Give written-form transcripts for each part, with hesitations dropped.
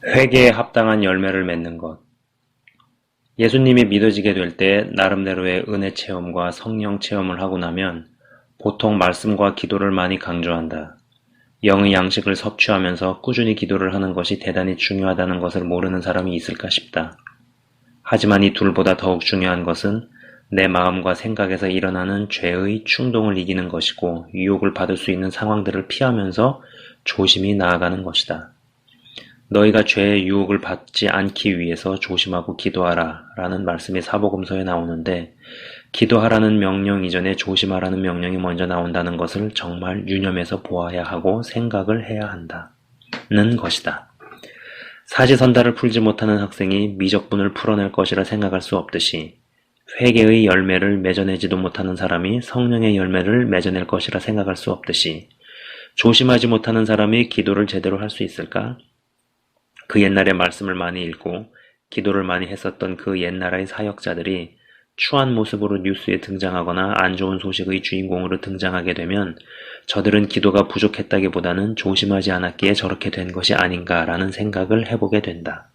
회개에 합당한 열매를 맺는 것. 예수님이 믿어지게 될 때 나름대로의 은혜 체험과 성령 체험을 하고 나면 보통 말씀과 기도를 많이 강조한다. 영의 양식을 섭취하면서 꾸준히 기도를 하는 것이 대단히 중요하다는 것을 모르는 사람이 있을까 싶다. 하지만 이 둘보다 더욱 중요한 것은 내 마음과 생각에서 일어나는 죄의 충동을 이기는 것이고 유혹을 받을 수 있는 상황들을 피하면서 조심히 나아가는 것이다. 너희가 죄의 유혹을 받지 않기 위해서 조심하고 기도하라 라는 말씀이 사복음서에 나오는데 기도하라는 명령 이전에 조심하라는 명령이 먼저 나온다는 것을 정말 유념해서 보아야 하고 생각을 해야 한다는 것이다. 사지선다를 풀지 못하는 학생이 미적분을 풀어낼 것이라 생각할 수 없듯이 회개의 열매를 맺어내지도 못하는 사람이 성령의 열매를 맺어낼 것이라 생각할 수 없듯이 조심하지 못하는 사람이 기도를 제대로 할 수 있을까? 그 옛날에 말씀을 많이 읽고 기도를 많이 했었던 그 옛나라의 사역자들이 추한 모습으로 뉴스에 등장하거나 안 좋은 소식의 주인공으로 등장하게 되면 저들은 기도가 부족했다기보다는 조심하지 않았기에 저렇게 된 것이 아닌가라는 생각을 해보게 된다.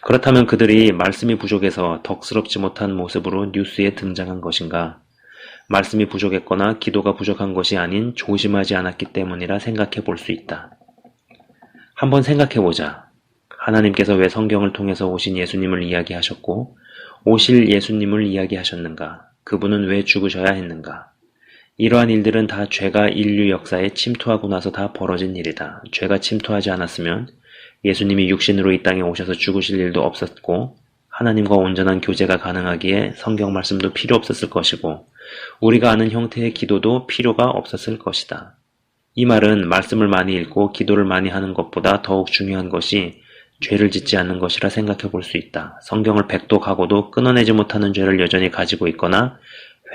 그렇다면 그들이 말씀이 부족해서 덕스럽지 못한 모습으로 뉴스에 등장한 것인가? 말씀이 부족했거나 기도가 부족한 것이 아닌 조심하지 않았기 때문이라 생각해 볼 수 있다. 한번 생각해보자. 하나님께서 왜 성경을 통해서 오신 예수님을 이야기하셨고 오실 예수님을 이야기하셨는가? 그분은 왜 죽으셔야 했는가? 이러한 일들은 다 죄가 인류 역사에 침투하고 나서 다 벌어진 일이다. 죄가 침투하지 않았으면 예수님이 육신으로 이 땅에 오셔서 죽으실 일도 없었고 하나님과 온전한 교제가 가능하기에 성경 말씀도 필요 없었을 것이고 우리가 아는 형태의 기도도 필요가 없었을 것이다. 이 말은 말씀을 많이 읽고 기도를 많이 하는 것보다 더욱 중요한 것이 죄를 짓지 않는 것이라 생각해 볼 수 있다. 성경을 백독하고도 끊어내지 못하는 죄를 여전히 가지고 있거나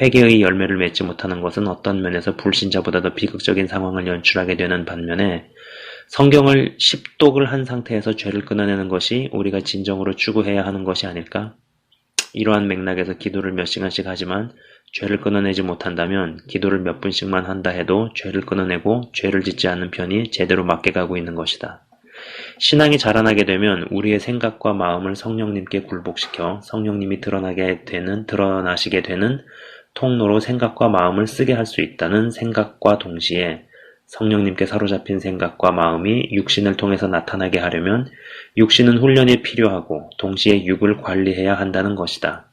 회개의 열매를 맺지 못하는 것은 어떤 면에서 불신자보다 더 비극적인 상황을 연출하게 되는 반면에 성경을 십독을 한 상태에서 죄를 끊어내는 것이 우리가 진정으로 추구해야 하는 것이 아닐까? 이러한 맥락에서 기도를 몇 시간씩 하지만 죄를 끊어내지 못한다면 기도를 몇 분씩만 한다 해도 죄를 끊어내고 죄를 짓지 않는 편이 제대로 맞게 가고 있는 것이다. 신앙이 자라나게 되면 우리의 생각과 마음을 성령님께 굴복시켜 성령님이 드러나시게 되는 통로로 생각과 마음을 쓰게 할 수 있다는 생각과 동시에 성령님께 사로잡힌 생각과 마음이 육신을 통해서 나타나게 하려면 육신은 훈련이 필요하고 동시에 육을 관리해야 한다는 것이다.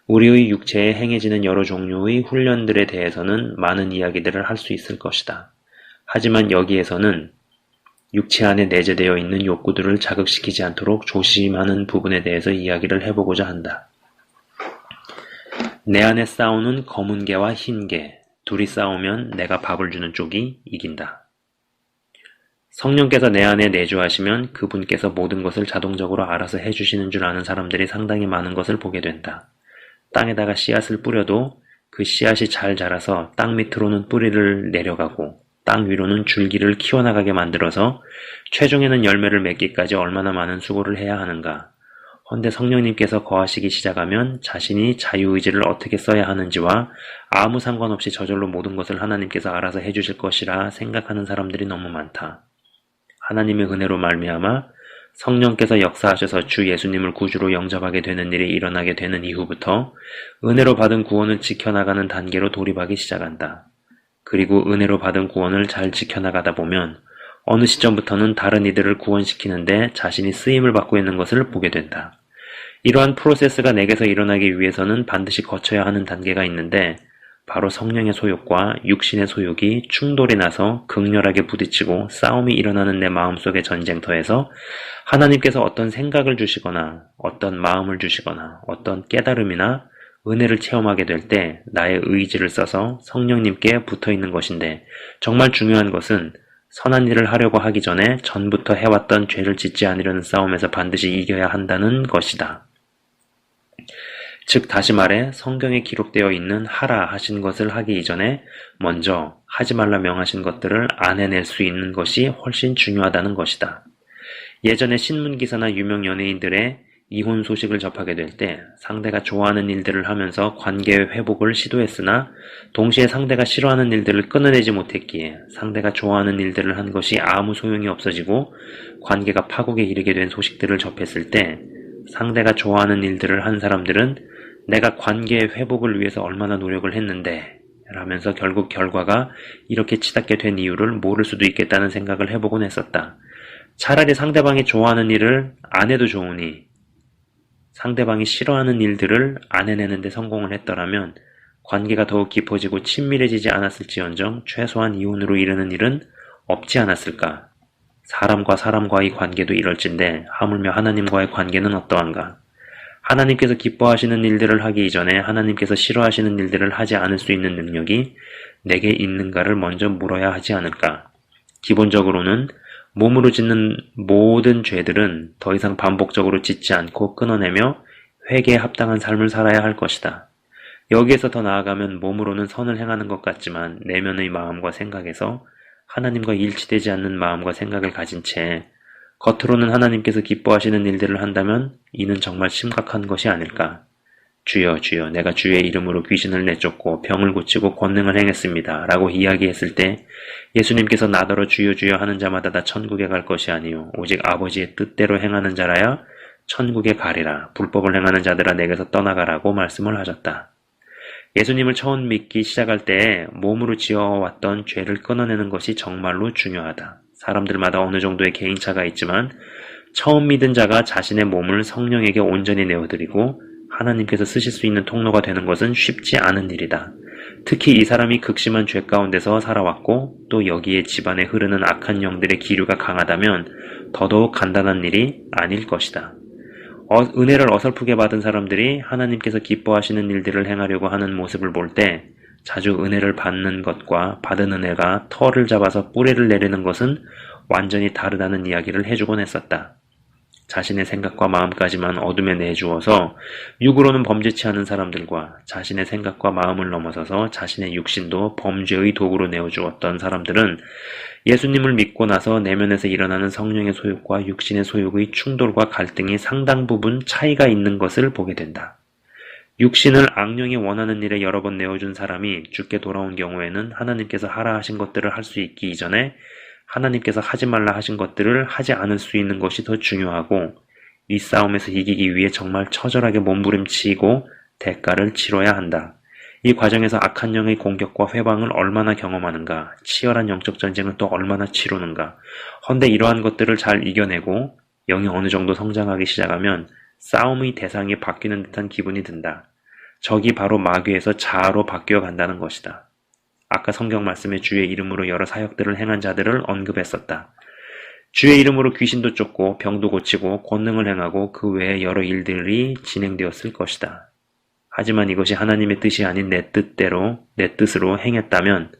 우리의 육체에 행해지는 여러 종류의 훈련들에 대해서는 많은 이야기들을 할 수 있을 것이다. 하지만 여기에서는 육체 안에 내재되어 있는 욕구들을 자극시키지 않도록 조심하는 부분에 대해서 이야기를 해보고자 한다. 내 안에 싸우는 검은 개와 흰 개, 둘이 싸우면 내가 밥을 주는 쪽이 이긴다. 성령께서 내 안에 내주하시면 그분께서 모든 것을 자동적으로 알아서 해주시는 줄 아는 사람들이 상당히 많은 것을 보게 된다. 땅에다가 씨앗을 뿌려도 그 씨앗이 잘 자라서 땅 밑으로는 뿌리를 내려가고 땅 위로는 줄기를 키워나가게 만들어서 최종에는 열매를 맺기까지 얼마나 많은 수고를 해야 하는가. 헌데 성령님께서 거하시기 시작하면 자신이 자유의지를 어떻게 써야 하는지와 아무 상관없이 저절로 모든 것을 하나님께서 알아서 해주실 것이라 생각하는 사람들이 너무 많다. 하나님의 은혜로 말미암아 성령께서 역사하셔서 주 예수님을 구주로 영접하게 되는 일이 일어나게 되는 이후부터 은혜로 받은 구원을 지켜나가는 단계로 돌입하기 시작한다. 그리고 은혜로 받은 구원을 잘 지켜나가다 보면 어느 시점부터는 다른 이들을 구원시키는데 자신이 쓰임을 받고 있는 것을 보게 된다. 이러한 프로세스가 내게서 일어나기 위해서는 반드시 거쳐야 하는 단계가 있는데 바로 성령의 소욕과 육신의 소욕이 충돌이 나서 극렬하게 부딪히고 싸움이 일어나는 내 마음속의 전쟁터에서 하나님께서 어떤 생각을 주시거나 어떤 마음을 주시거나 어떤 깨달음이나 은혜를 체험하게 될 때 나의 의지를 써서 성령님께 붙어있는 것인데 정말 중요한 것은 선한 일을 하려고 하기 전에 전부터 해왔던 죄를 짓지 않으려는 싸움에서 반드시 이겨야 한다는 것이다. 즉 다시 말해 성경에 기록되어 있는 하라 하신 것을 하기 이전에 먼저 하지 말라 명하신 것들을 안 해낼 수 있는 것이 훨씬 중요하다는 것이다. 예전에 신문기사나 유명 연예인들의 이혼 소식을 접하게 될 때 상대가 좋아하는 일들을 하면서 관계의 회복을 시도했으나 동시에 상대가 싫어하는 일들을 끊어내지 못했기에 상대가 좋아하는 일들을 한 것이 아무 소용이 없어지고 관계가 파국에 이르게 된 소식들을 접했을 때 상대가 좋아하는 일들을 한 사람들은 내가 관계의 회복을 위해서 얼마나 노력을 했는데 라면서 결국 결과가 이렇게 치닫게 된 이유를 모를 수도 있겠다는 생각을 해보곤 했었다. 차라리 상대방이 좋아하는 일을 안 해도 좋으니 상대방이 싫어하는 일들을 안 해내는 데 성공을 했더라면 관계가 더욱 깊어지고 친밀해지지 않았을지언정 최소한 이혼으로 이르는 일은 없지 않았을까. 사람과 사람과의 관계도 이럴진데 하물며 하나님과의 관계는 어떠한가. 하나님께서 기뻐하시는 일들을 하기 이전에 하나님께서 싫어하시는 일들을 하지 않을 수 있는 능력이 내게 있는가를 먼저 물어야 하지 않을까. 기본적으로는 몸으로 짓는 모든 죄들은 더 이상 반복적으로 짓지 않고 끊어내며 회개에 합당한 삶을 살아야 할 것이다. 여기에서 더 나아가면 몸으로는 선을 행하는 것 같지만 내면의 마음과 생각에서 하나님과 일치되지 않는 마음과 생각을 가진 채 겉으로는 하나님께서 기뻐하시는 일들을 한다면 이는 정말 심각한 것이 아닐까. 주여 주여 내가 주의 이름으로 귀신을 내쫓고 병을 고치고 권능을 행했습니다. 라고 이야기했을 때 예수님께서 나더러 주여 주여 하는 자마다 다 천국에 갈 것이 아니요 오직 아버지의 뜻대로 행하는 자라야 천국에 가리라. 불법을 행하는 자들아 내게서 떠나가라고 말씀을 하셨다. 예수님을 처음 믿기 시작할 때에 몸으로 지어왔던 죄를 끊어내는 것이 정말로 중요하다. 사람들마다 어느 정도의 개인차가 있지만 처음 믿은 자가 자신의 몸을 성령에게 온전히 내어드리고 하나님께서 쓰실 수 있는 통로가 되는 것은 쉽지 않은 일이다. 특히 이 사람이 극심한 죄 가운데서 살아왔고 또 여기에 집안에 흐르는 악한 영들의 기류가 강하다면 더더욱 간단한 일이 아닐 것이다. 은혜를 어설프게 받은 사람들이 하나님께서 기뻐하시는 일들을 행하려고 하는 모습을 볼 때 자주 은혜를 받는 것과 받은 은혜가 털을 잡아서 뿌리를 내리는 것은 완전히 다르다는 이야기를 해주곤 했었다. 자신의 생각과 마음까지만 어둠에 내주어서 육으로는 범죄치 않은 사람들과 자신의 생각과 마음을 넘어서서 자신의 육신도 범죄의 도구로 내어주었던 사람들은 예수님을 믿고 나서 내면에서 일어나는 성령의 소욕과 육신의 소욕의 충돌과 갈등이 상당 부분 차이가 있는 것을 보게 된다. 육신을 악령이 원하는 일에 여러 번 내어준 사람이 죽게 돌아온 경우에는 하나님께서 하라 하신 것들을 할 수 있기 이전에 하나님께서 하지 말라 하신 것들을 하지 않을 수 있는 것이 더 중요하고 이 싸움에서 이기기 위해 정말 처절하게 몸부림치고 대가를 치러야 한다. 이 과정에서 악한 영의 공격과 회방을 얼마나 경험하는가, 치열한 영적 전쟁을 또 얼마나 치르는가. 헌데 이러한 것들을 잘 이겨내고 영이 어느 정도 성장하기 시작하면 싸움의 대상이 바뀌는 듯한 기분이 든다. 적이 바로 마귀에서 자아로 바뀌어 간다는 것이다. 아까 성경 말씀에 주의 이름으로 여러 사역들을 행한 자들을 언급했었다. 주의 이름으로 귀신도 쫓고 병도 고치고 권능을 행하고 그 외에 여러 일들이 진행되었을 것이다. 하지만 이것이 하나님의 뜻이 아닌 내 뜻으로 행했다면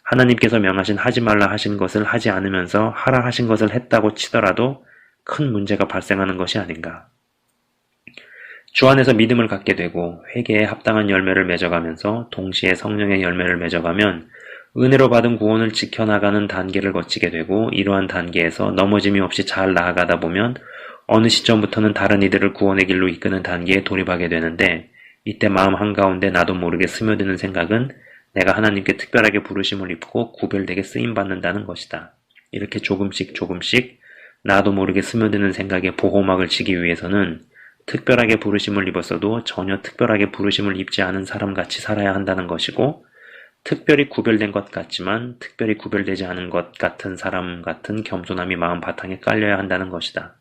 하나님께서 명하신 하지 말라 하신 것을 하지 않으면서 하라 하신 것을 했다고 치더라도 큰 문제가 발생하는 것이 아닌가. 주 안에서 믿음을 갖게 되고 회개에 합당한 열매를 맺어가면서 동시에 성령의 열매를 맺어가면 은혜로 받은 구원을 지켜나가는 단계를 거치게 되고 이러한 단계에서 넘어짐이 없이 잘 나아가다 보면 어느 시점부터는 다른 이들을 구원의 길로 이끄는 단계에 돌입하게 되는데 이때 마음 한가운데 나도 모르게 스며드는 생각은 내가 하나님께 특별하게 부르심을 입고 구별되게 쓰임받는다는 것이다. 이렇게 조금씩 나도 모르게 스며드는 생각에 보호막을 치기 위해서는 특별하게 부르심을 입었어도 전혀 특별하게 부르심을 입지 않은 사람같이 살아야 한다는 것이고 특별히 구별된 것 같지만 특별히 구별되지 않은 것 같은 사람 같은 겸손함이 마음 바탕에 깔려야 한다는 것이다.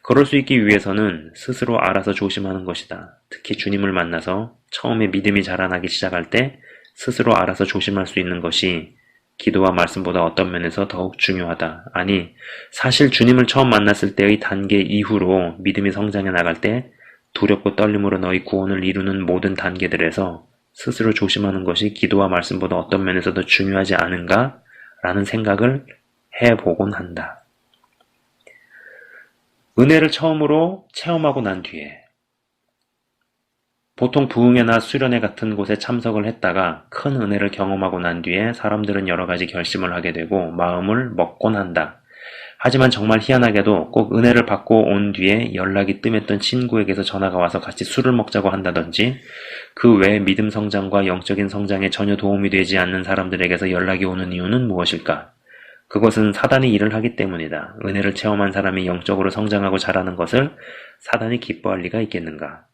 그럴 수 있기 위해서는 스스로 알아서 조심하는 것이다. 특히 주님을 만나서 처음에 믿음이 자라나기 시작할 때 스스로 알아서 조심할 수 있는 것이 기도와 말씀보다 어떤 면에서 더욱 중요하다. 아니, 사실 주님을 처음 만났을 때의 단계 이후로 믿음이 성장해 나갈 때 두렵고 떨림으로 너희 구원을 이루는 모든 단계들에서 스스로 조심하는 것이 기도와 말씀보다 어떤 면에서 더 중요하지 않은가? 라는 생각을 해보곤 한다. 은혜를 처음으로 체험하고 난 뒤에 보통 부흥회나 수련회 같은 곳에 참석을 했다가 큰 은혜를 경험하고 난 뒤에 사람들은 여러 가지 결심을 하게 되고 마음을 먹곤 한다. 하지만 정말 희한하게도 꼭 은혜를 받고 온 뒤에 연락이 뜸했던 친구에게서 전화가 와서 같이 술을 먹자고 한다든지 그 외 믿음 성장과 영적인 성장에 전혀 도움이 되지 않는 사람들에게서 연락이 오는 이유는 무엇일까? 그것은 사단이 일을 하기 때문이다. 은혜를 체험한 사람이 영적으로 성장하고 자라는 것을 사단이 기뻐할 리가 있겠는가?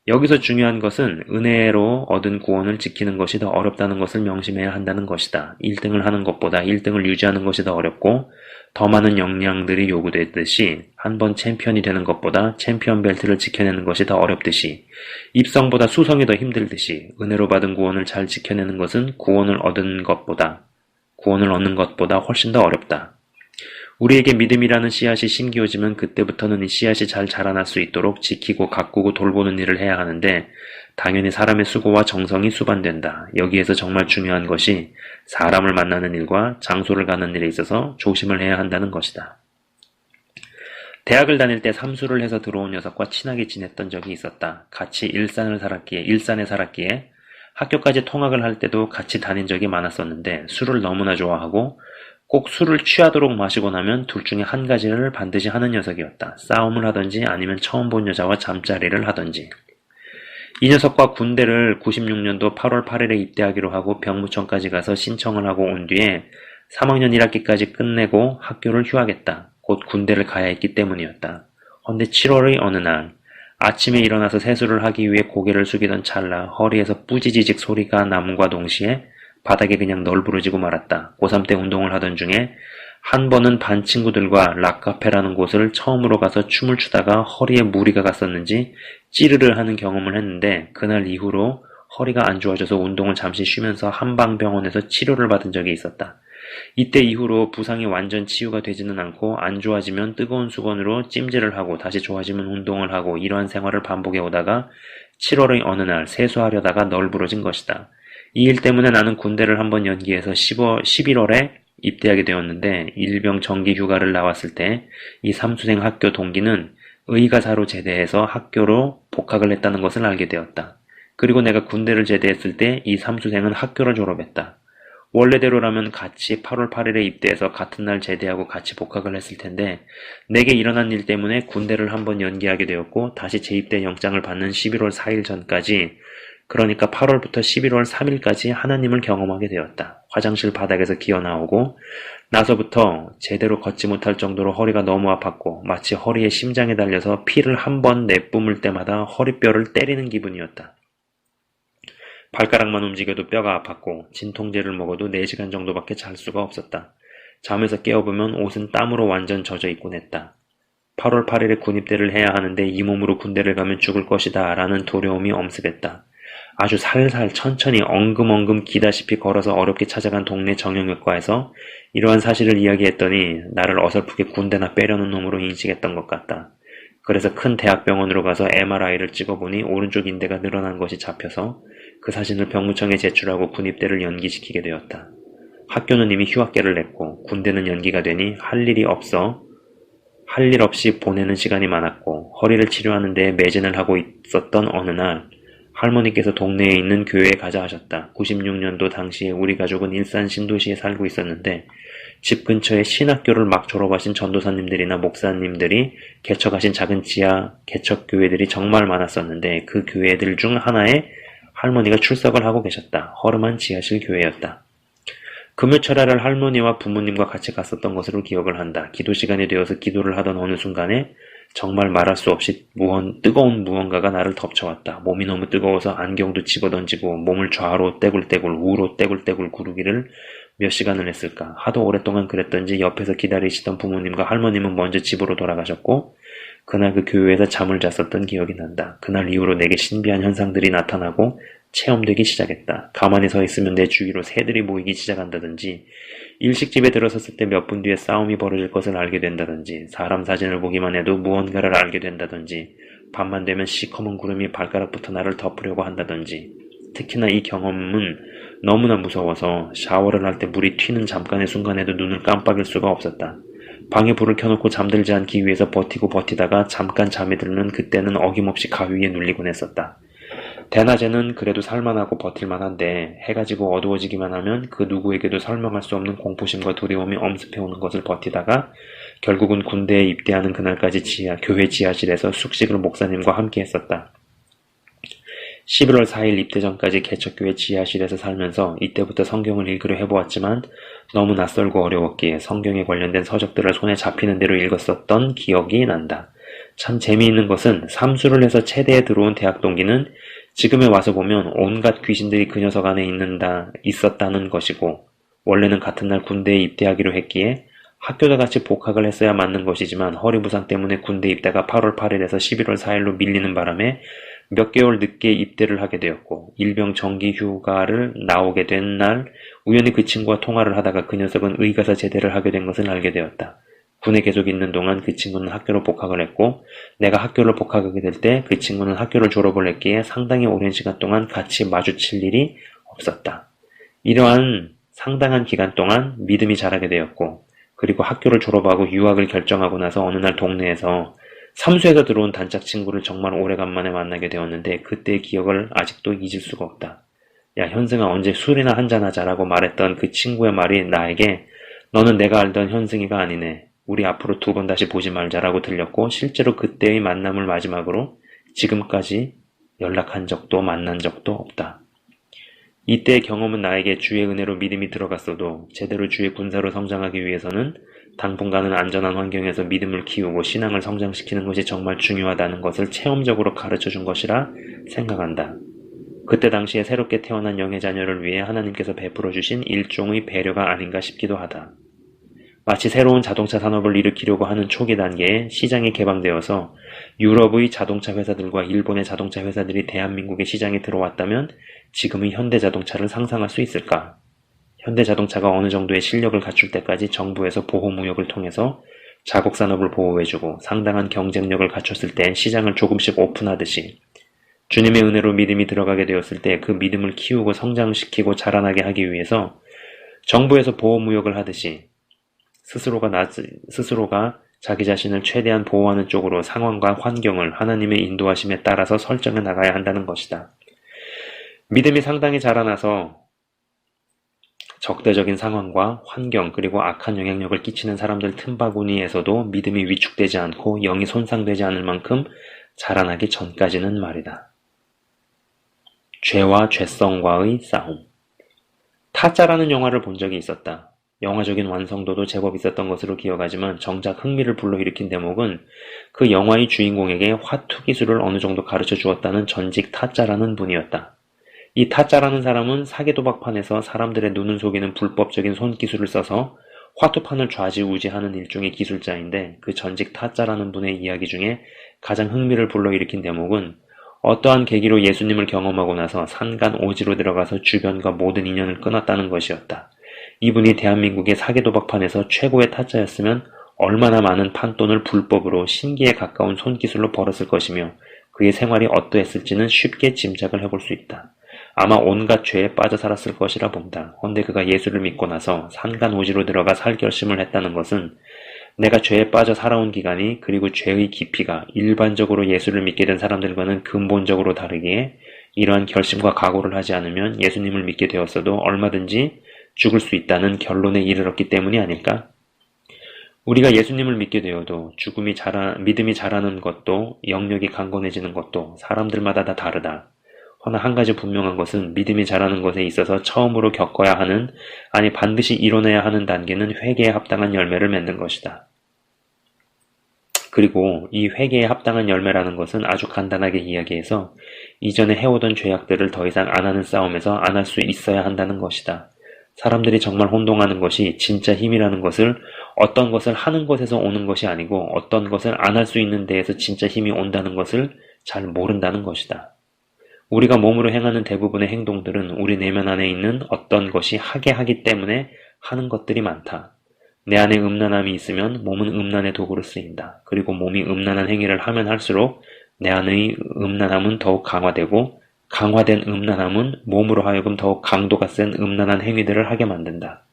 여기서 중요한 것은 은혜로 얻은 구원을 지키는 것이 더 어렵다는 것을 명심해야 한다는 것이다. 1등을 하는 것보다 1등을 유지하는 것이 더 어렵고 더 많은 역량들이 요구되듯이 한 번 챔피언이 되는 것보다 챔피언 벨트를 지켜내는 것이 더 어렵듯이 입성보다 수성이 더 힘들듯이 은혜로 받은 구원을 잘 지켜내는 것은 구원을 얻는 것보다 훨씬 더 어렵다. 우리에게 믿음이라는 씨앗이 심기어지면 그때부터는 이 씨앗이 잘 자라날 수 있도록 지키고 가꾸고 돌보는 일을 해야 하는데 당연히 사람의 수고와 정성이 수반된다. 여기에서 정말 중요한 것이 사람을 만나는 일과 장소를 가는 일에 있어서 조심을 해야 한다는 것이다. 대학을 다닐 때 삼수를 해서 들어온 녀석과 친하게 지냈던 적이 있었다. 같이 일산에 살았기에 학교까지 통학을 할 때도 같이 다닌 적이 많았었는데 술을 너무나 좋아하고 꼭 술을 취하도록 마시고 나면 둘 중에 한 가지를 반드시 하는 녀석이었다. 싸움을 하든지 아니면 처음 본 여자와 잠자리를 하든지. 이 녀석과 군대를 96년도 8월 8일에 입대하기로 하고 병무청까지 가서 신청을 하고 온 뒤에 3학년 1학기까지 끝내고 학교를 휴학했다. 곧 군대를 가야 했기 때문이었다. 헌데 7월의 어느 날 아침에 일어나서 세수를 하기 위해 고개를 숙이던 찰나 허리에서 뿌지지직 소리가 남과 동시에 바닥에 그냥 널브러지고 말았다. 고3 때 운동을 하던 중에 한 번은 반 친구들과 락카페라는 곳을 처음으로 가서 춤을 추다가 허리에 무리가 갔었는지 찌르르 하는 경험을 했는데 그날 이후로 허리가 안 좋아져서 운동을 잠시 쉬면서 한방병원에서 치료를 받은 적이 있었다. 이때 이후로 부상이 완전 치유가 되지는 않고 안 좋아지면 뜨거운 수건으로 찜질을 하고 다시 좋아지면 운동을 하고 이러한 생활을 반복해 오다가 7월의 어느 날 세수하려다가 널브러진 것이다. 이 일 때문에 나는 군대를 한번 연기해서 11월에 입대하게 되었는데 일병 정기 휴가를 나왔을 때 이 삼수생 학교 동기는 의가사로 제대해서 학교로 복학을 했다는 것을 알게 되었다. 그리고 내가 군대를 제대했을 때 이 삼수생은 학교를 졸업했다. 원래대로라면 같이 8월 8일에 입대해서 같은 날 제대하고 같이 복학을 했을 텐데 내게 일어난 일 때문에 군대를 한번 연기하게 되었고 다시 재입대 영장을 받는 11월 4일 전까지 그러니까 8월부터 11월 3일까지 하나님을 경험하게 되었다. 화장실 바닥에서 기어나오고 나서부터 제대로 걷지 못할 정도로 허리가 너무 아팠고 마치 허리에 심장이 달려서 피를 한 번 내뿜을 때마다 허리뼈를 때리는 기분이었다. 발가락만 움직여도 뼈가 아팠고 진통제를 먹어도 4시간 정도밖에 잘 수가 없었다. 잠에서 깨어보면 옷은 땀으로 완전 젖어 있곤 했다. 8월 8일에 군입대를 해야 하는데 이 몸으로 군대를 가면 죽을 것이다 라는 두려움이 엄습했다. 아주 살살 천천히 엉금엉금 기다시피 걸어서 어렵게 찾아간 동네 정형외과에서 이러한 사실을 이야기했더니 나를 어설프게 군대나 빼려는 놈으로 인식했던 것 같다. 그래서 큰 대학병원으로 가서 MRI를 찍어보니 오른쪽 인대가 늘어난 것이 잡혀서 그 사진을 병무청에 제출하고 군입대를 연기시키게 되었다. 학교는 이미 휴학계를 냈고 군대는 연기가 되니 할 일 없이 보내는 시간이 많았고 허리를 치료하는 데에 매진을 하고 있었던 어느 날 할머니께서 동네에 있는 교회에 가자 하셨다. 96년도 당시에 우리 가족은 일산 신도시에 살고 있었는데 집 근처에 신학교를 막 졸업하신 전도사님들이나 목사님들이 개척하신 작은 지하 개척교회들이 정말 많았었는데 그 교회들 중 하나에 할머니가 출석을 하고 계셨다. 허름한 지하실 교회였다. 금요철야를 할머니와 부모님과 같이 갔었던 것으로 기억을 한다. 기도 시간이 되어서 기도를 하던 어느 순간에 정말 말할 수 없이 뜨거운 무언가가 나를 덮쳐왔다. 몸이 너무 뜨거워서 안경도 집어던지고 몸을 좌로 떼굴떼굴 우로 떼굴떼굴 구르기를 몇 시간을 했을까. 하도 오랫동안 그랬던지 옆에서 기다리시던 부모님과 할머님은 먼저 집으로 돌아가셨고 그날 그 교회에서 잠을 잤었던 기억이 난다. 그날 이후로 내게 신비한 현상들이 나타나고 체험되기 시작했다. 가만히 서 있으면 내 주위로 새들이 모이기 시작한다든지 일식집에 들어섰을 때 몇 분 뒤에 싸움이 벌어질 것을 알게 된다든지 사람 사진을 보기만 해도 무언가를 알게 된다든지 밤만 되면 시커먼 구름이 발가락부터 나를 덮으려고 한다든지 특히나 이 경험은 너무나 무서워서 샤워를 할 때 물이 튀는 잠깐의 순간에도 눈을 깜빡일 수가 없었다. 방에 불을 켜놓고 잠들지 않기 위해서 버티다가 잠깐 잠에 들면 그때는 어김없이 가위에 눌리곤 했었다. 대낮에는 그래도 살만하고 버틸만한데 해가 지고 어두워지기만 하면 그 누구에게도 설명할 수 없는 공포심과 두려움이 엄습해오는 것을 버티다가 결국은 군대에 입대하는 그날까지 교회 지하실에서 숙식을 목사님과 함께 했었다. 11월 4일 입대 전까지 개척교회 지하실에서 살면서 이때부터 성경을 읽으려 해보았지만 너무 낯설고 어려웠기에 성경에 관련된 서적들을 손에 잡히는 대로 읽었었던 기억이 난다. 참 재미있는 것은 삼수를 해서 체대에 들어온 대학 동기는 지금에 와서 보면 온갖 귀신들이 그 녀석 안에 있었다는 것이고, 원래는 같은 날 군대에 입대하기로 했기에 학교도 같이 복학을 했어야 맞는 것이지만 허리 부상 때문에 군대 입대가 8월 8일에서 11월 4일로 밀리는 바람에 몇 개월 늦게 입대를 하게 되었고, 일병 정기 휴가를 나오게 된 날 우연히 그 친구와 통화를 하다가 그 녀석은 의가사 제대를 하게 된 것을 알게 되었다. 군에 계속 있는 동안 그 친구는 학교로 복학을 했고, 내가 학교를 복학하게 될 때 그 친구는 학교를 졸업을 했기에 상당히 오랜 시간 동안 같이 마주칠 일이 없었다. 이러한 상당한 기간 동안 믿음이 자라게 되었고, 그리고 학교를 졸업하고 유학을 결정하고 나서 어느 날 동네에서 삼수에서 들어온 단짝 친구를 정말 오래간만에 만나게 되었는데 그때의 기억을 아직도 잊을 수가 없다. 야, 현승아, 언제 술이나 한잔하자라고 말했던 그 친구의 말이 나에게 너는 내가 알던 현승이가 아니네. 우리 앞으로 두 번 다시 보지 말자라고 들렸고, 실제로 그때의 만남을 마지막으로 지금까지 연락한 적도 만난 적도 없다. 이때의 경험은 나에게 주의 은혜로 믿음이 들어갔어도 제대로 주의 군사로 성장하기 위해서는 당분간은 안전한 환경에서 믿음을 키우고 신앙을 성장시키는 것이 정말 중요하다는 것을 체험적으로 가르쳐준 것이라 생각한다. 그때 당시에 새롭게 태어난 영의 자녀를 위해 하나님께서 베풀어 주신 일종의 배려가 아닌가 싶기도 하다. 마치 새로운 자동차 산업을 일으키려고 하는 초기 단계에 시장이 개방되어서 유럽의 자동차 회사들과 일본의 자동차 회사들이 대한민국의 시장에 들어왔다면 지금의 현대자동차를 상상할 수 있을까? 현대자동차가 어느 정도의 실력을 갖출 때까지 정부에서 보호무역을 통해서 자국산업을 보호해주고 상당한 경쟁력을 갖췄을 때 시장을 조금씩 오픈하듯이 주님의 은혜로 믿음이 들어가게 되었을 때 그 믿음을 키우고 성장시키고 자라나게 하기 위해서 정부에서 보호무역을 하듯이 스스로가 자기 자신을 최대한 보호하는 쪽으로 상황과 환경을 하나님의 인도하심에 따라서 설정해 나가야 한다는 것이다. 믿음이 상당히 자라나서 적대적인 상황과 환경 그리고 악한 영향력을 끼치는 사람들 틈바구니에서도 믿음이 위축되지 않고 영이 손상되지 않을 만큼 자라나기 전까지는 말이다. 죄와 죄성과의 싸움. 타짜라는 영화를 본 적이 있었다. 영화적인 완성도도 제법 있었던 것으로 기억하지만 정작 흥미를 불러일으킨 대목은 그 영화의 주인공에게 화투 기술을 어느 정도 가르쳐 주었다는 전직 타짜라는 분이었다. 이 타짜라는 사람은 사기도박판에서 사람들의 눈을 속이는 불법적인 손기술을 써서 화투판을 좌지우지하는 일종의 기술자인데, 그 전직 타짜라는 분의 이야기 중에 가장 흥미를 불러일으킨 대목은 어떠한 계기로 예수님을 경험하고 나서 산간오지로 들어가서 주변과 모든 인연을 끊었다는 것이었다. 이분이 대한민국의 사기도박판에서 최고의 타짜였으면 얼마나 많은 판돈을 불법으로 신기에 가까운 손기술로 벌었을 것이며 그의 생활이 어떠했을지는 쉽게 짐작을 해볼 수 있다. 아마 온갖 죄에 빠져 살았을 것이라 본다. 헌데 그가 예수를 믿고 나서 산간오지로 들어가 살 결심을 했다는 것은 내가 죄에 빠져 살아온 기간이 그리고 죄의 깊이가 일반적으로 예수를 믿게 된 사람들과는 근본적으로 다르기에 이러한 결심과 각오를 하지 않으면 예수님을 믿게 되었어도 얼마든지 죽을 수 있다는 결론에 이르렀기 때문이 아닐까? 우리가 예수님을 믿게 되어도 믿음이 자라는 것도 영역이 강건해지는 것도 사람들마다 다 다르다. 허나 한 가지 분명한 것은 믿음이 자라는 것에 있어서 처음으로 겪어야 하는, 아니 반드시 이뤄내야 하는 단계는 회개에 합당한 열매를 맺는 것이다. 그리고 이 회개에 합당한 열매라는 것은 아주 간단하게 이야기해서 이전에 해오던 죄악들을 더 이상 안 하는 싸움에서 안 할 수 있어야 한다는 것이다. 사람들이 정말 혼동하는 것이 진짜 힘이라는 것을 어떤 것을 하는 것에서 오는 것이 아니고 어떤 것을 안 할 수 있는 데에서 진짜 힘이 온다는 것을 잘 모른다는 것이다. 우리가 몸으로 행하는 대부분의 행동들은 우리 내면 안에 있는 어떤 것이 하게 하기 때문에 하는 것들이 많다. 내 안에 음란함이 있으면 몸은 음란의 도구로 쓰인다. 그리고 몸이 음란한 행위를 하면 할수록 내 안의 음란함은 더욱 강화되고 강화된 음란함은 몸으로 하여금 더욱 강도가 센 음란한 행위들을 하게 만든다.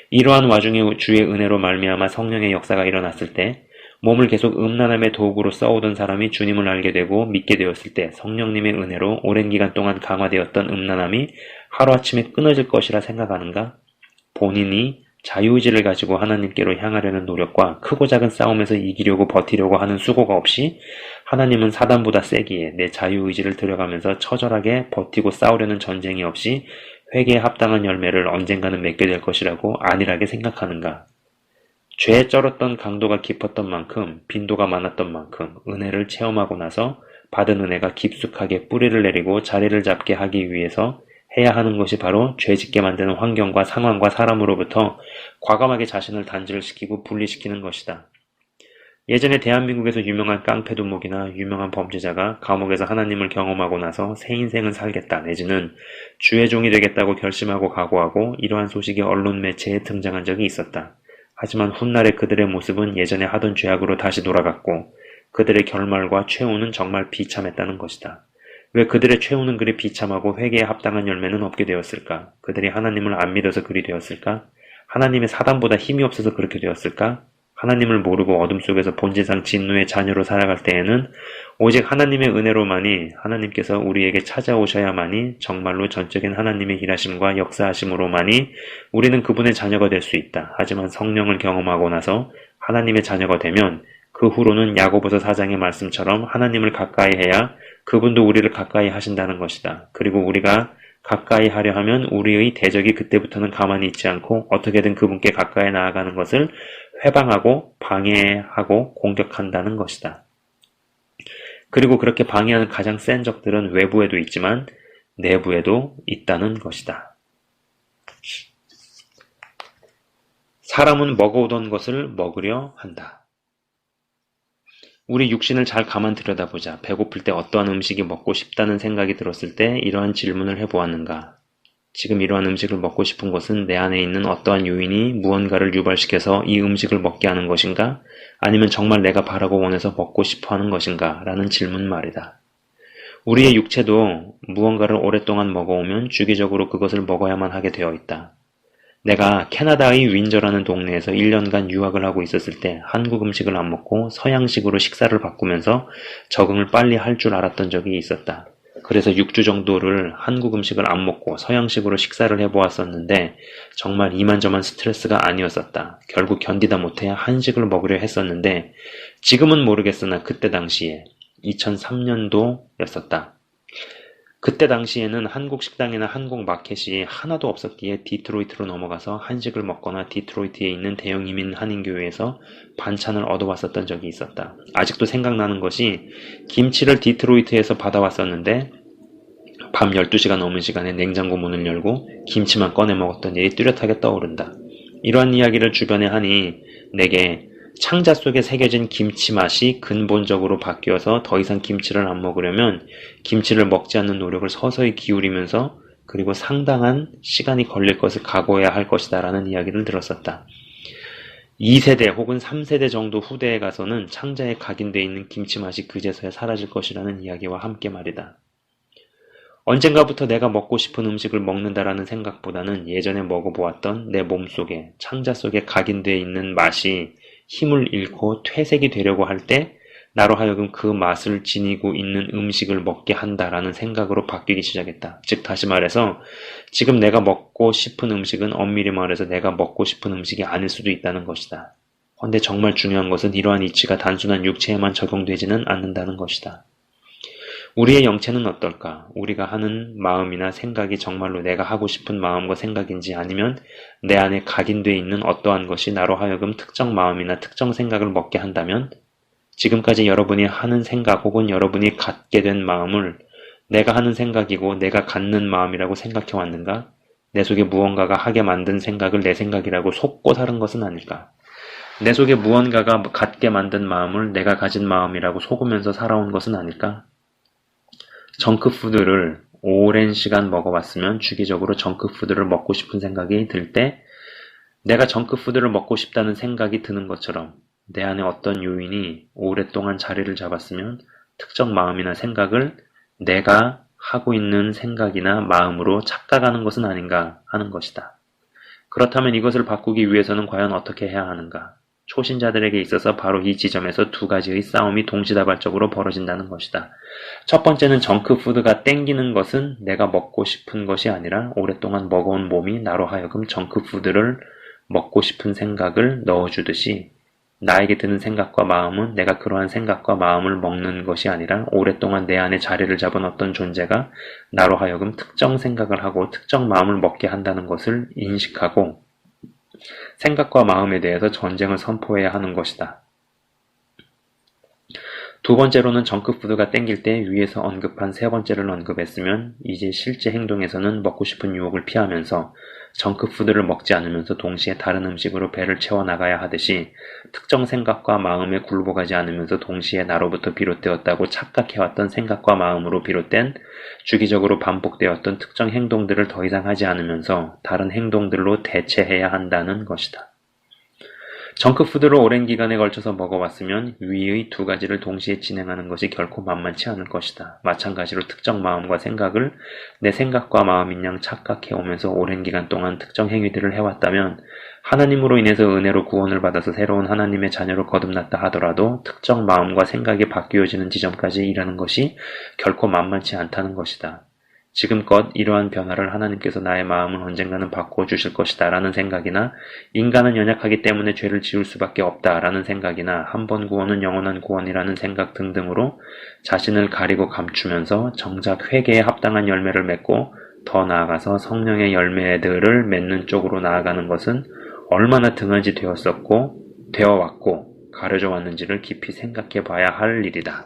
이러한 와중에 주의 은혜로 말미암아 성령의 역사가 일어났을 때 몸을 계속 음란함의 도구로 써오던 사람이 주님을 알게 되고 믿게 되었을 때 성령님의 은혜로 오랜 기간 동안 강화되었던 음란함이 하루아침에 끊어질 것이라 생각하는가? 본인이 자유의지를 가지고 하나님께로 향하려는 노력과 크고 작은 싸움에서 이기려고 버티려고 하는 수고가 없이 하나님은 사단보다 세기에 내 자유의지를 들여가면서 처절하게 버티고 싸우려는 전쟁이 없이 회개에 합당한 열매를 언젠가는 맺게 될 것이라고 안일하게 생각하는가? 죄에 쩔었던 강도가 깊었던 만큼 빈도가 많았던 만큼 은혜를 체험하고 나서 받은 은혜가 깊숙하게 뿌리를 내리고 자리를 잡게 하기 위해서 해야 하는 것이 바로 죄짓게 만드는 환경과 상황과 사람으로부터 과감하게 자신을 단절시키고 분리시키는 것이다. 예전에 대한민국에서 유명한 깡패두목이나 유명한 범죄자가 감옥에서 하나님을 경험하고 나서 새 인생을 살겠다 내지는 주의 종이 되겠다고 결심하고 각오하고 이러한 소식이 언론 매체에 등장한 적이 있었다. 하지만 훗날의 그들의 모습은 예전에 하던 죄악으로 다시 돌아갔고 그들의 결말과 최후는 정말 비참했다는 것이다. 왜 그들의 최후는 그리 비참하고 회개에 합당한 열매는 없게 되었을까? 그들이 하나님을 안 믿어서 그리 되었을까? 하나님의 사단보다 힘이 없어서 그렇게 되었을까? 하나님을 모르고 어둠 속에서 본질상 진노의 자녀로 살아갈 때에는 오직 하나님의 은혜로만이 하나님께서 우리에게 찾아오셔야만이 정말로 전적인 하나님의 일하심과 역사하심으로만이 우리는 그분의 자녀가 될 수 있다. 하지만 성령을 경험하고 나서 하나님의 자녀가 되면 그 후로는 야고보서 4장의 말씀처럼 하나님을 가까이 해야 그분도 우리를 가까이 하신다는 것이다. 그리고 우리가 가까이 하려 하면 우리의 대적이 그때부터는 가만히 있지 않고 어떻게든 그분께 가까이 나아가는 것을 회방하고 방해하고 공격한다는 것이다. 그리고 그렇게 방해하는 가장 센 적들은 외부에도 있지만 내부에도 있다는 것이다. 사람은 먹어오던 것을 먹으려 한다. 우리 육신을 잘 가만 들여다보자. 배고플 때 어떠한 음식이 먹고 싶다는 생각이 들었을 때 이러한 질문을 해보았는가? 지금 이러한 음식을 먹고 싶은 것은 내 안에 있는 어떠한 요인이 무언가를 유발시켜서 이 음식을 먹게 하는 것인가? 아니면 정말 내가 바라고 원해서 먹고 싶어 하는 것인가? 라는 질문 말이다. 우리의 육체도 무언가를 오랫동안 먹어오면 주기적으로 그것을 먹어야만 하게 되어 있다. 내가 캐나다의 윈저라는 동네에서 1년간 유학을 하고 있었을 때 한국 음식을 안 먹고 서양식으로 식사를 바꾸면서 적응을 빨리 할 줄 알았던 적이 있었다. 그래서 6주 정도를 한국 음식을 안 먹고 서양식으로 식사를 해보았었는데 정말 이만저만 스트레스가 아니었었다. 결국 견디다 못해 한식을 먹으려 했었는데 지금은 모르겠으나 그때 당시에 2003년도였었다. 그때 당시에는 한국 식당이나 한국 마켓이 하나도 없었기에 디트로이트로 넘어가서 한식을 먹거나 디트로이트에 있는 대형 이민 한인교회에서 반찬을 얻어왔었던 적이 있었다. 아직도 생각나는 것이 김치를 디트로이트에서 받아왔었는데 밤 12시가 넘은 시간에 냉장고 문을 열고 김치만 꺼내 먹었던 일이 뚜렷하게 떠오른다. 이러한 이야기를 주변에 하니 내게 창자 속에 새겨진 김치 맛이 근본적으로 바뀌어서 더 이상 김치를 안 먹으려면 김치를 먹지 않는 노력을 서서히 기울이면서 그리고 상당한 시간이 걸릴 것을 각오해야 할 것이다 라는 이야기를 들었었다. 2세대 혹은 3세대 정도 후대에 가서는 창자에 각인되어 있는 김치 맛이 그제서야 사라질 것이라는 이야기와 함께 말이다. 언젠가부터 내가 먹고 싶은 음식을 먹는다라는 생각보다는 예전에 먹어보았던 내 몸속에 창자 속에 각인되어 있는 맛이 힘을 잃고 퇴색이 되려고 할 때 나로 하여금 그 맛을 지니고 있는 음식을 먹게 한다라는 생각으로 바뀌기 시작했다. 즉 다시 말해서 지금 내가 먹고 싶은 음식은 엄밀히 말해서 내가 먹고 싶은 음식이 아닐 수도 있다는 것이다. 그런데 정말 중요한 것은 이러한 이치가 단순한 육체에만 적용되지는 않는다는 것이다. 우리의 영체는 어떨까? 우리가 하는 마음이나 생각이 정말로 내가 하고 싶은 마음과 생각인지 아니면 내 안에 각인되어 있는 어떠한 것이 나로 하여금 특정 마음이나 특정 생각을 먹게 한다면 지금까지 여러분이 하는 생각 혹은 여러분이 갖게 된 마음을 내가 하는 생각이고 내가 갖는 마음이라고 생각해 왔는가? 내 속에 무언가가 하게 만든 생각을 내 생각이라고 속고 사는 것은 아닐까? 내 속에 무언가가 갖게 만든 마음을 내가 가진 마음이라고 속으면서 살아온 것은 아닐까? 정크푸드를 오랜 시간 먹어왔으면 주기적으로 정크푸드를 먹고 싶은 생각이 들 때 내가 정크푸드를 먹고 싶다는 생각이 드는 것처럼 내 안에 어떤 요인이 오랫동안 자리를 잡았으면 특정 마음이나 생각을 내가 하고 있는 생각이나 마음으로 착각하는 것은 아닌가 하는 것이다. 그렇다면 이것을 바꾸기 위해서는 과연 어떻게 해야 하는가? 초신자들에게 있어서 바로 이 지점에서 두 가지의 싸움이 동시다발적으로 벌어진다는 것이다. 첫 번째는 정크푸드가 땡기는 것은 내가 먹고 싶은 것이 아니라 오랫동안 먹어온 몸이 나로 하여금 정크푸드를 먹고 싶은 생각을 넣어주듯이 나에게 드는 생각과 마음은 내가 그러한 생각과 마음을 먹는 것이 아니라 오랫동안 내 안에 자리를 잡은 어떤 존재가 나로 하여금 특정 생각을 하고 특정 마음을 먹게 한다는 것을 인식하고 생각과 마음에 대해서 전쟁을 선포해야 하는 것이다. 두 번째로는 정크푸드가 땡길 때 위에서 언급한 세 번째를 언급했으면 이제 실제 행동에서는 먹고 싶은 유혹을 피하면서 정크푸드를 먹지 않으면서 동시에 다른 음식으로 배를 채워나가야 하듯이 특정 생각과 마음에 굴복하지 않으면서 동시에 나로부터 비롯되었다고 착각해왔던 생각과 마음으로 비롯된 주기적으로 반복되었던 특정 행동들을 더 이상 하지 않으면서 다른 행동들로 대체해야 한다는 것이다. 정크푸드를 오랜 기간에 걸쳐서 먹어왔으면 위의 두 가지를 동시에 진행하는 것이 결코 만만치 않을 것이다. 마찬가지로 특정 마음과 생각을 내 생각과 마음인 양 착각해오면서 오랜 기간 동안 특정 행위들을 해왔다면 하나님으로 인해서 은혜로 구원을 받아서 새로운 하나님의 자녀로 거듭났다 하더라도 특정 마음과 생각이 바뀌어지는 지점까지 이르는 것이 결코 만만치 않다는 것이다. 지금껏 이러한 변화를 하나님께서 나의 마음을 언젠가는 바꿔주실 것이다 라는 생각이나 인간은 연약하기 때문에 죄를 지을 수밖에 없다 라는 생각이나 한 번 구원은 영원한 구원이라는 생각 등등으로 자신을 가리고 감추면서 정작 회개에 합당한 열매를 맺고 더 나아가서 성령의 열매들을 맺는 쪽으로 나아가는 것은 얼마나 등한지 되어왔고 가려져 왔는지를 깊이 생각해 봐야 할 일이다.